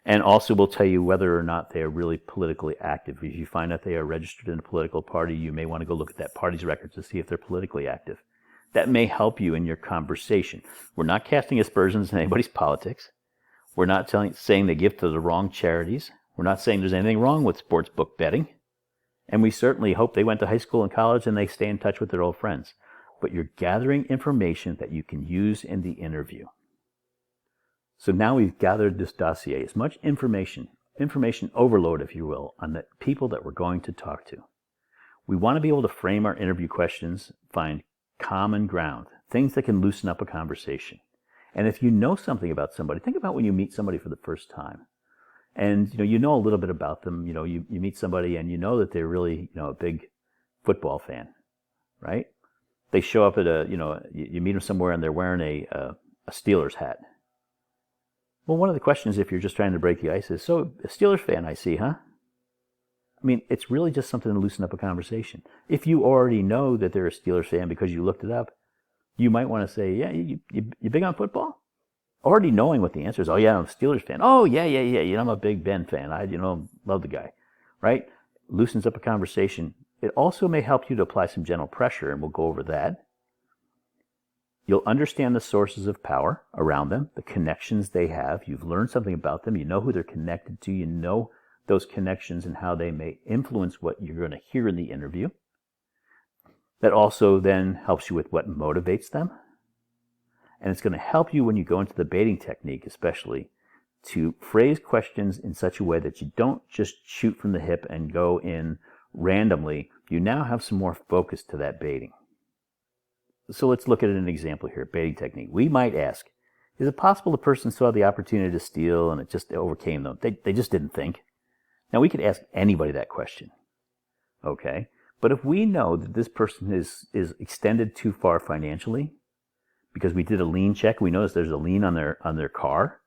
and also will tell you whether or not they are really politically active. If you find that they are registered in a political party, you may want to go look at that party's records to see if they're politically active. That may help you in your conversation. We're not casting aspersions on anybody's politics. We're not saying they give to the wrong charities. We're not saying there's anything wrong with sports book betting. And we certainly hope they went to high school and college and they stay in touch with their old friends. But you're gathering information that you can use in the interview. So now we've gathered this dossier, as much information overload, if you will, on the people that we're going to talk to. We want to be able to frame our interview questions, find common ground, things that can loosen up a conversation. And if you know something about somebody, think about when you meet somebody for the first time. And you know a little bit about them. You meet somebody and you know that they're really a big football fan, right? They show up at you meet them somewhere and they're wearing a Steelers hat. Well, one of the questions, if you're just trying to break the ice, is, so a Steelers fan, I see, huh? I mean, it's really just something to loosen up a conversation. If you already know that they're a Steelers fan because you looked it up, you might want to say, yeah, you big on football? Already knowing what the answer is. Oh, yeah, I'm a Steelers fan. Oh, yeah. I'm a big Ben fan. I love the guy, right? Loosens up a conversation. It also may help you to apply some gentle pressure, and we'll go over that. You'll understand the sources of power around them, the connections they have. You've learned something about them. You know who they're connected to. You know those connections and how they may influence what you're going to hear in the interview. That also then helps you with what motivates them. And it's going to help you when you go into the baiting technique, especially, to phrase questions in such a way that you don't just shoot from the hip and go in randomly. You now have some more focus to that baiting. So let's look at an example here, baiting technique. We might ask, is it possible the person saw the opportunity to steal and it just overcame them? They just didn't think. Now, we could ask anybody that question, okay? But if we know that this person is extended too far financially, because we did a lien check, we noticed there's a lien on their car,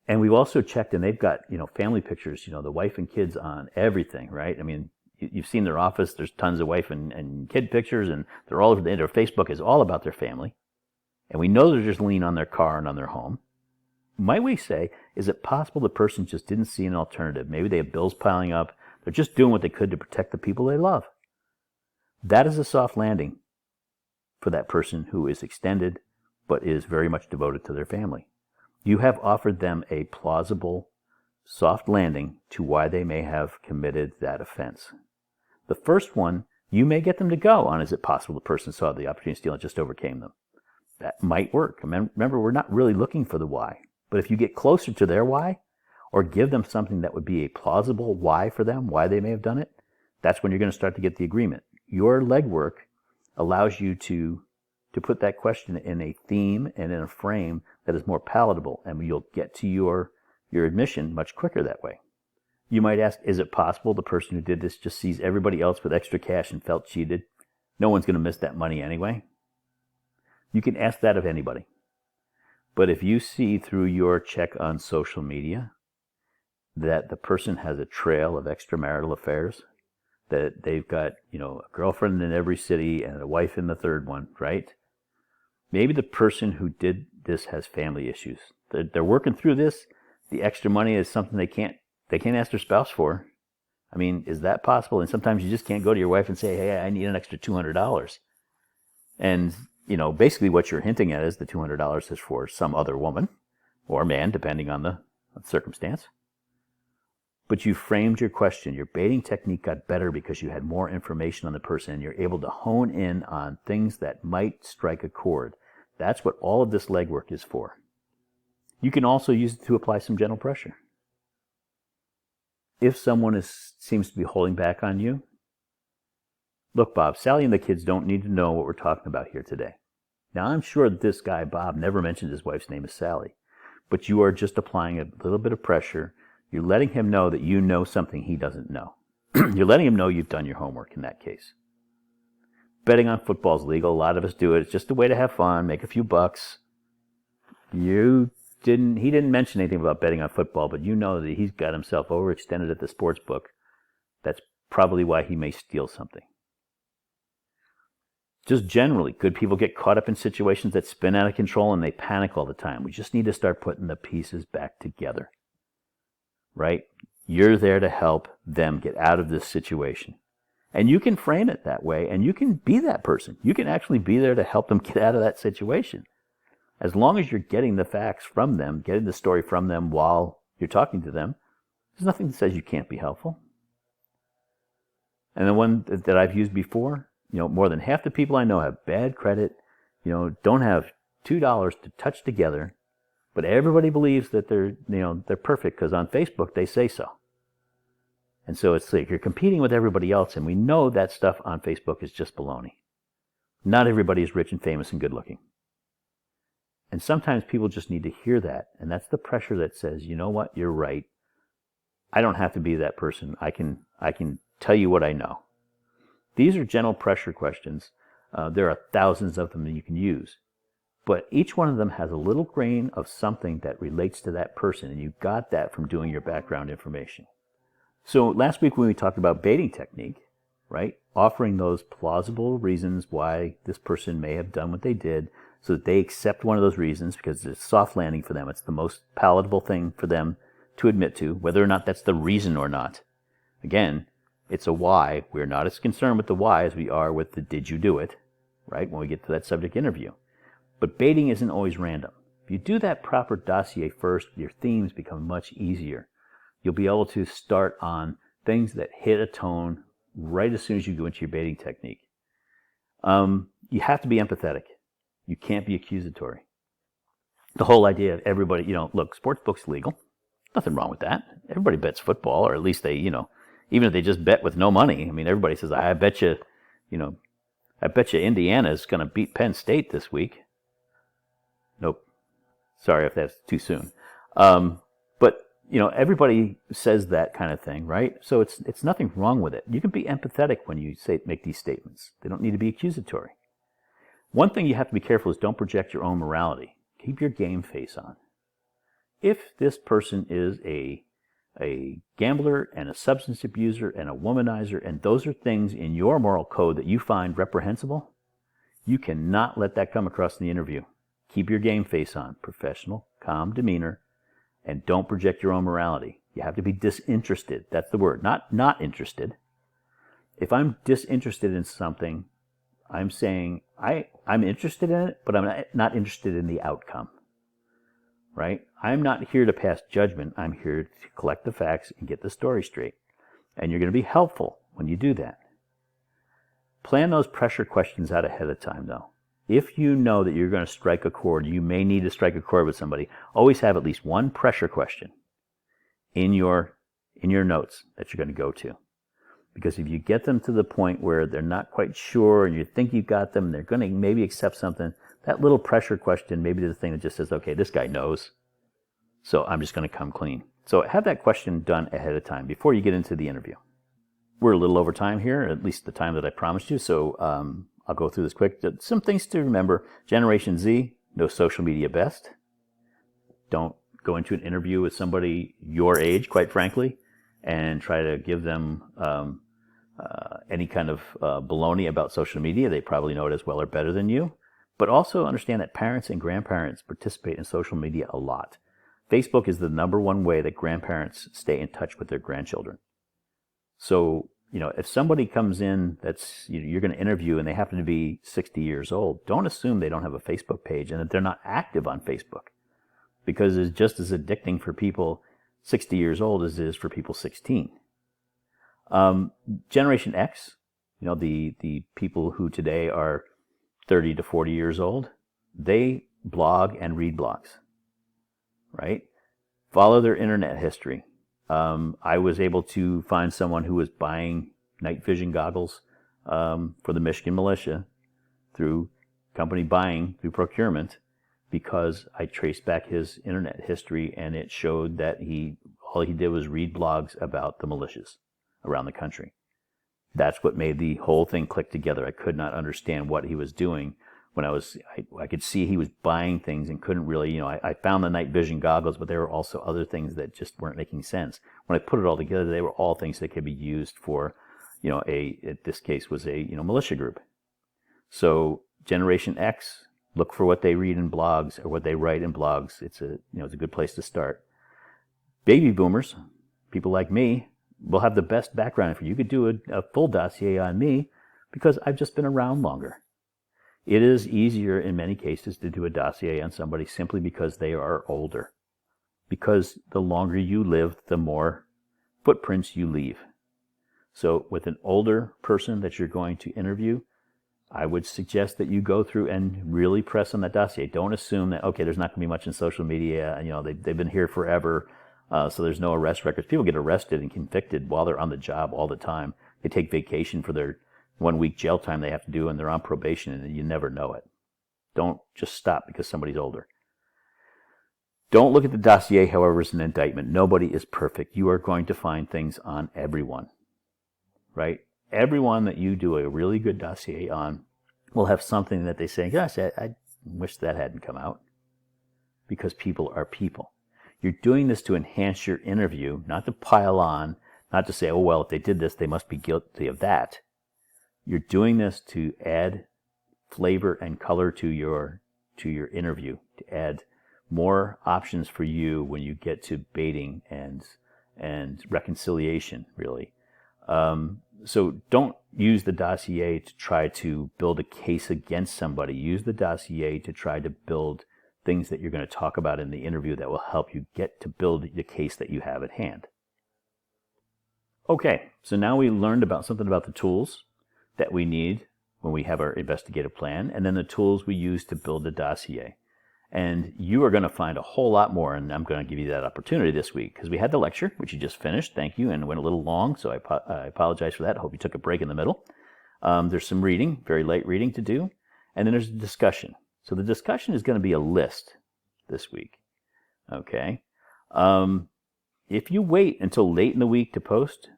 and we've also checked, and they've got family pictures, the wife and kids on everything, right? I mean, you've seen their office. There's tons of wife and kid pictures, and they're all over their Facebook is all about their family, and we know there's just lien on their car and on their home. Might we say, is it possible the person just didn't see an alternative? Maybe they have bills piling up. They're just doing what they could to protect the people they love. That is a soft landing for that person who is extended but is very much devoted to their family. You have offered them a plausible soft landing to why they may have committed that offense. The first one, you may get them to go on, is it possible the person saw the opportunity to steal and just overcame them? That might work. Remember, we're not really looking for the why. But if you get closer to their why, or give them something that would be a plausible why for them, why they may have done it, that's when you're going to start to get the agreement. Your legwork allows you to put that question in a theme and in a frame that is more palatable, and you'll get to your admission much quicker that way. You might ask, is it possible the person who did this just sees everybody else with extra cash and felt cheated? No one's going to miss that money anyway. You can ask that of anybody. But if you see through your check on social media that the person has a trail of extramarital affairs, that they've got, a girlfriend in every city and a wife in the third one, right? Maybe the person who did this has family issues. They're working through this. The extra money is something they can't ask their spouse for. I mean, is that possible? And sometimes you just can't go to your wife and say, hey, I need an extra $200. And, basically what you're hinting at is the $200 is for some other woman or man, depending on the circumstance. But you framed your question. Your baiting technique got better because you had more information on the person and you're able to hone in on things that might strike a chord. That's what all of this legwork is for. You can also use it to apply some gentle pressure. If someone seems to be holding back on you, look, Bob, Sally and the kids don't need to know what we're talking about here today. Now, I'm sure that this guy, Bob, never mentioned his wife's name is Sally, but you are just applying a little bit of pressure. You're letting him know that you know something he doesn't know. You're letting him know you've done your homework in that case. Betting on football is legal. A lot of us do it. It's just a way to have fun, make a few bucks. He didn't mention anything about betting on football, but you know that he's got himself overextended at the sports book. That's probably why he may steal something. Just generally, good people get caught up in situations that spin out of control and they panic all the time. We just need to start putting the pieces back together, right? You're there to help them get out of this situation. And you can frame it that way, and you can be that person. You can actually be there to help them get out of that situation. As long as you're getting the facts from them, getting the story from them while you're talking to them, there's nothing that says you can't be helpful. And the one that I've used before, more than half the people I know have bad credit, don't have $2 to touch together, but everybody believes that they're perfect because on Facebook they say so. And so it's like you're competing with everybody else, and we know that stuff on Facebook is just baloney. Not everybody is rich and famous and good looking. And sometimes people just need to hear that, and that's the pressure that says, you know what, you're right. I don't have to be that person. I can tell you what I know. These are gentle pressure questions. There are thousands of them that you can use. But each one of them has a little grain of something that relates to that person, and you got that from doing your background information. So last week when we talked about baiting technique, right, offering those plausible reasons why this person may have done what they did so that they accept one of those reasons because it's a soft landing for them. It's the most palatable thing for them to admit to, whether or not that's the reason or not. Again, it's a why. We're not as concerned with the why as we are with the did you do it, right, when we get to that subject interview. But baiting isn't always random. If you do that proper dossier first, your themes become much easier. You'll be able to start on things that hit a tone right as soon as you go into your baiting technique. You have to be empathetic. You can't be accusatory. The whole idea of everybody, look, sportsbook's legal. Nothing wrong with that. Everybody bets football, or at least they, even if they just bet with no money. I mean, everybody says, I bet you Indiana is going to beat Penn State this week. Nope. Sorry if that's too soon. But everybody says that kind of thing, right? So it's nothing wrong with it. You can be empathetic when you make these statements. They don't need to be accusatory. One thing you have to be careful is don't project your own morality. Keep your game face on. If this person is a gambler and a substance abuser and a womanizer, and those are things in your moral code that you find reprehensible, you cannot let that come across in the interview. Keep your game face on, professional, calm demeanor, and don't project your own morality. You have to be disinterested. That's the word, not interested. If I'm disinterested in something, I'm saying I'm interested in it, but I'm not interested in the outcome. Right? I'm not here to pass judgment. I'm here to collect the facts and get the story straight. And you're going to be helpful when you do that. Plan those pressure questions out ahead of time, though. If you know that you're going to strike a chord, you may need to strike a chord with somebody, always have at least one pressure question in your notes that you're going to go to. Because if you get them to the point where they're not quite sure and you think you got them, and they're going to maybe accept something, that little pressure question may be the thing that just says, okay, this guy knows, so I'm just going to come clean. So have that question done ahead of time before you get into the interview. We're a little over time here, at least the time that I promised you, so I'll go through this quick. Some things to remember. Generation Z, no social media best. Don't go into an interview with somebody your age, quite frankly, and try to give them any kind of baloney about social media. They probably know it as well or better than you. But also understand that parents and grandparents participate in social media a lot. Facebook is the number one way that grandparents stay in touch with their grandchildren. So, if somebody comes in that's you're going to interview and they happen to be 60 years old, don't assume they don't have a Facebook page and that they're not active on Facebook, because it's just as addicting for people 60 years old as it is for people 16. Generation X, the people who today are 30 to 40 years old, they blog and read blogs, right? Follow their internet history. I was able to find someone who was buying night vision goggles for the Michigan militia through company buying, through procurement, because I traced back his internet history and it showed that all he did was read blogs about the militias around the country. That's what made the whole thing click together. I could not understand what he was doing when I could see he was buying things and couldn't really, I found the night vision goggles, but there were also other things that just weren't making sense. When I put it all together, they were all things that could be used for, this case was a, militia group. So Generation X, look for what they read in blogs or what they write in blogs. It's a good place to start. Baby boomers, people like me, will have the best background. If you could do a full dossier on me, because I've just been around longer. It is easier in many cases to do a dossier on somebody simply because they are older. Because the longer you live, the more footprints you leave. So with an older person that you're going to interview, I would suggest that you go through and really press on that dossier. Don't assume that, okay, there's not going to be much in social media, and they've been here forever, so there's no arrest records. People get arrested and convicted while they're on the job all the time. They take vacation for their 1 week jail time they have to do, and they're on probation, and you never know it. Don't just stop because somebody's older. Don't look at the dossier, however, as an indictment. Nobody is perfect. You are going to find things on everyone, right? Everyone that you do a really good dossier on will have something that they say, gosh, I wish that hadn't come out. Because people are people. You're doing this to enhance your interview, not to pile on, not to say, oh, well, if they did this, they must be guilty of that. You're doing this to add flavor and color to your interview, to add more options for you when you get to baiting and reconciliation, really. So don't use the dossier to try to build a case against somebody. Use the dossier to try to build things that you're going to talk about in the interview that will help you get to build the case that you have at hand. Okay, so now we learned about something about the tools that we need when we have our investigative plan, and then the tools we use to build a dossier. And you are going to find a whole lot more, and I'm going to give you that opportunity this week, because we had the lecture, which you just finished, thank you, and went a little long, so I apologize for that. I hope you took a break in the middle. There's some reading, very light reading to do, and then there's a discussion. So the discussion is going to be a list this week, okay? If you wait until late in the week to post,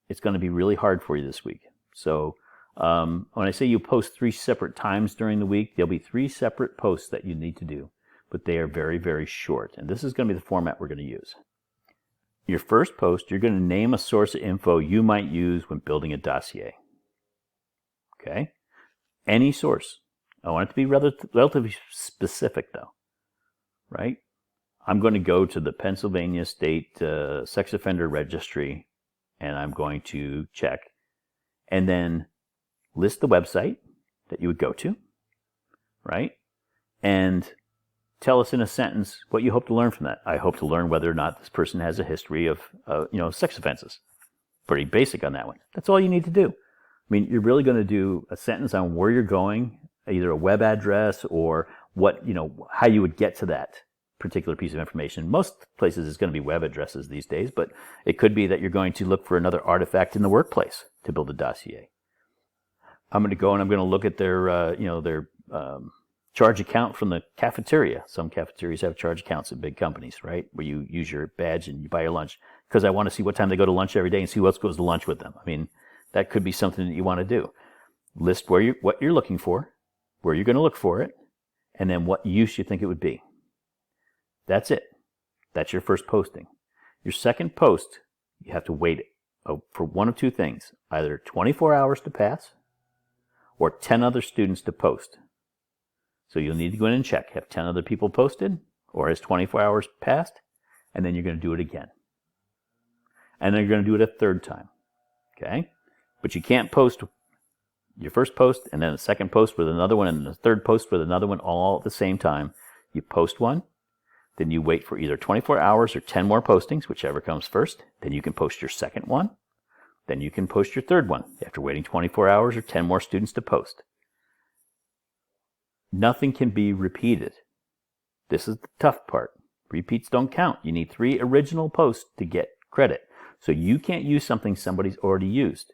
it's going to be really hard for you this week. So when I say you post 3 separate times during the week, there'll be 3 separate posts that you need to do, but they are very, very short. And this is going to be the format we're going to use. Your first post, you're going to name a source of info you might use when building a dossier. Okay? Any source. I want it to be relatively specific, though. Right? I'm going to go to the Pennsylvania State Sex Offender Registry, and I'm going to check. And then list the website that you would go to, right? And tell us in a sentence what you hope to learn from that. I hope to learn whether or not this person has a history of, sex offenses. Pretty basic on that one. That's all you need to do. I mean, you're really going to do a sentence on where you're going, either a web address or how you would get to that particular piece of information. Most places it's going to be web addresses these days, but it could be that you're going to look for another artifact in the workplace to build a dossier. I'm going to go and I'm going to look at their charge account from the cafeteria. Some cafeterias have charge accounts at big companies, right? Where you use your badge and you buy your lunch. Because I want to see what time they go to lunch every day and see who else goes to lunch with them. I mean, that could be something that you want to do. List what you're looking for, where you're going to look for it, and then what use you think it would be. That's it. That's your first posting. Your second post, you have to wait for one of two things. Either 24 hours to pass or 10 other students to post. So you'll need to go in and check. Have 10 other people posted, or has 24 hours passed? And then you're going to do it again. And then you're going to do it a third time. Okay? But you can't post your first post and then a second post with another one and the third post with another one all at the same time. You post one, then you wait for either 24 hours or 10 more postings, whichever comes first. Then you can post your second one. Then you can post your third one after waiting 24 hours or 10 more students to post. Nothing can be repeated. This is the tough part. Repeats don't count. You need 3 original posts to get credit. So you can't use something somebody's already used.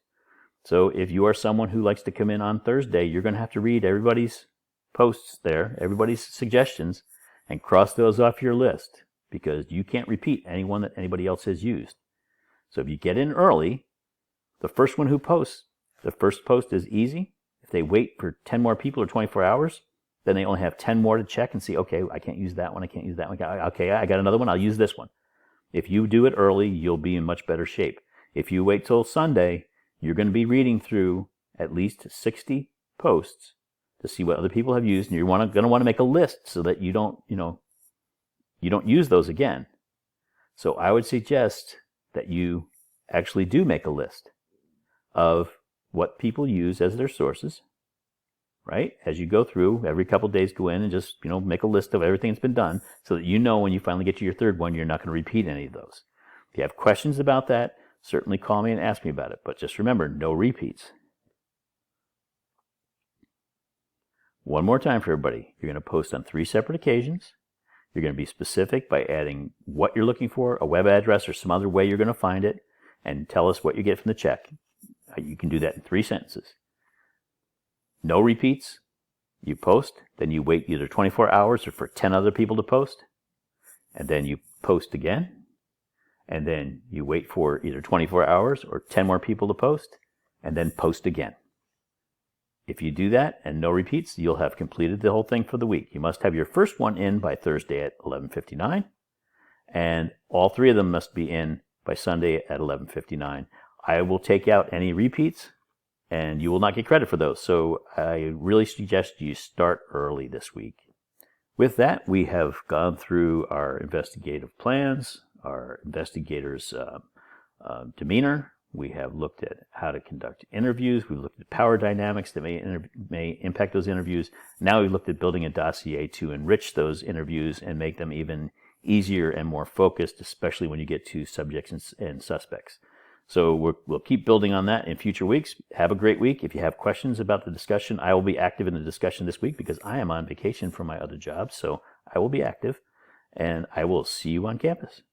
So if you are someone who likes to come in on Thursday, you're going to have to read everybody's posts there, everybody's suggestions, and cross those off your list because you can't repeat anyone that anybody else has used. So if you get in early, the first one who posts, the first post is easy. If they wait for 10 more people or 24 hours, then they only have 10 more to check and see, okay, I can't use that one, I can't use that one. Okay, I got another one, I'll use this one. If you do it early, you'll be in much better shape. If you wait till Sunday, you're going to be reading through at least 60 posts to see what other people have used, and you're going to want to make a list so that you don't use those again. So I would suggest that you actually do make a list of what people use as their sources, right? As you go through, every couple of days go in and just, make a list of everything that's been done so that when you finally get to your third one, you're not going to repeat any of those. If you have questions about that, certainly call me and ask me about it. But just remember, no repeats. One more time for everybody. You're going to post on 3 separate occasions. You're going to be specific by adding what you're looking for, a web address or some other way you're going to find it, and tell us what you get from the check. You can do that in 3 sentences. No repeats. You post, then you wait either 24 hours or for 10 other people to post, and then you post again, and then you wait for either 24 hours or 10 more people to post, and then post again. If you do that and no repeats, you'll have completed the whole thing for the week. You must have your first one in by Thursday at 11:59, and all 3 of them must be in by Sunday at 11:59. I will take out any repeats, and you will not get credit for those. So I really suggest you start early this week. With that, we have gone through our investigative plans, our investigators' demeanor. We have looked at how to conduct interviews. We've looked at power dynamics that may impact those interviews. Now we've looked at building a dossier to enrich those interviews and make them even easier and more focused, especially when you get to subjects and suspects. So we'll keep building on that in future weeks. Have a great week. If you have questions about the discussion, I will be active in the discussion this week because I am on vacation from my other job. So I will be active, and I will see you on campus.